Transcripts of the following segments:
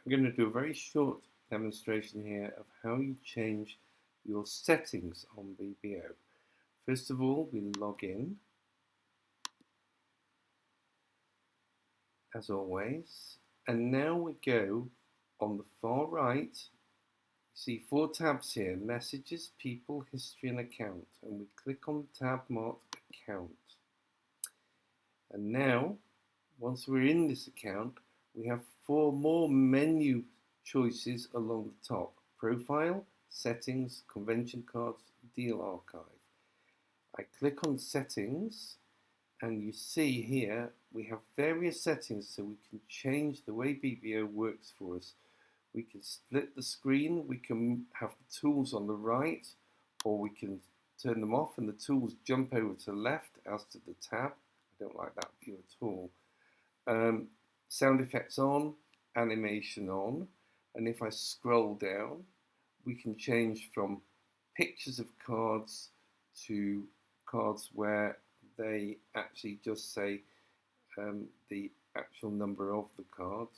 I'm going to do a very short demonstration here of how you change your settings on BBO. First of all, we log in, as always, and now we go on the far right. You see 4 tabs here: Messages, People, History and Account, and we click on the tab marked Account. And now, once we're in this account, we have 4 more menu choices along the top: Profile, Settings, Convention Cards, Deal Archive. I click on Settings, and you see here we have various settings so we can change the way BBO works for us. We can split the screen, we can have the tools on the right, or we can turn them off and the tools jump over to the left as to the tab. I don't like that view at all. Sound effects on, animation on, and if I scroll down, we can change from pictures of cards to cards where they actually just say the actual number of the cards.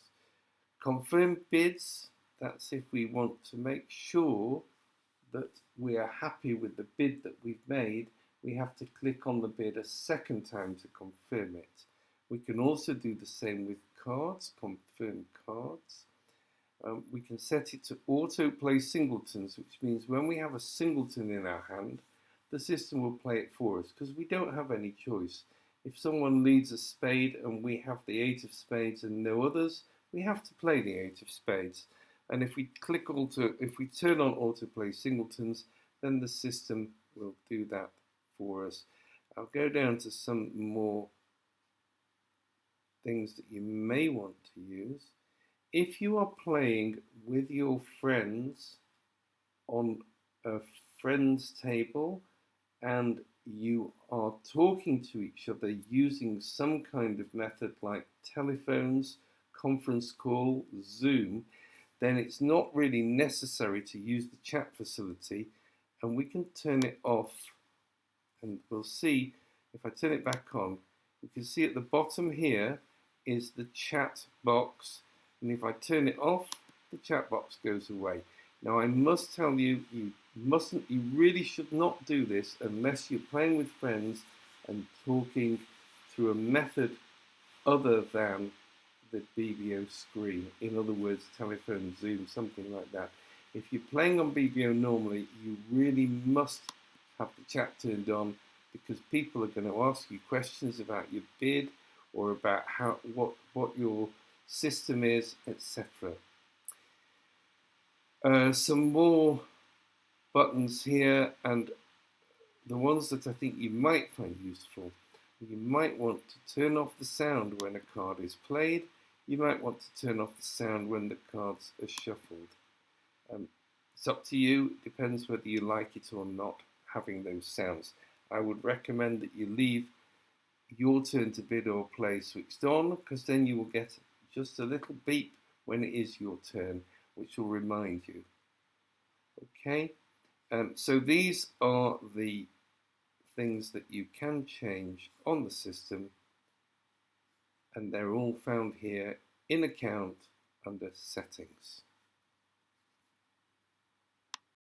Confirm bids, that's if we want to make sure that we are happy with the bid that we've made. We have to click on the bid a second time to confirm it. We can also do the same with cards, confirm cards. We can set it to autoplay singletons, which means when we have a singleton in our hand, the system will play it for us because we don't have any choice. If someone leads a spade and we have the 8 of spades and no others, we have to play the 8 of spades. And if we turn on autoplay singletons, then the system will do that for us. I'll go down to some more things that you may want to use. If you are playing with your friends on a friends table and you are talking to each other using some kind of method like telephones, conference call, Zoom, then it's not really necessary to use the chat facility, and we can turn it off. And we'll see, if I turn it back on, you can see at the bottom here is the chat box, and if I turn it off, the chat box goes away. Now I must tell you, you really should not do this unless you're playing with friends and talking through a method other than the BBO screen. In other words, telephone, Zoom, something like that. If you're playing on BBO normally, you really must have the chat turned on, because people are going to ask you questions about your bid or about what your system is, etc. Some more buttons here, and the ones that I think you might find useful. You might want to turn off the sound when a card is played. You might want to turn off the sound when the cards are shuffled. It's up to you, it depends whether you like it or not, having those sounds. I would recommend that you leave your turn to bid or play switched on, because then you will get just a little beep when it is your turn, which will remind you. Okay, so these are the things that you can change on the system, and they're all found here in Account under Settings.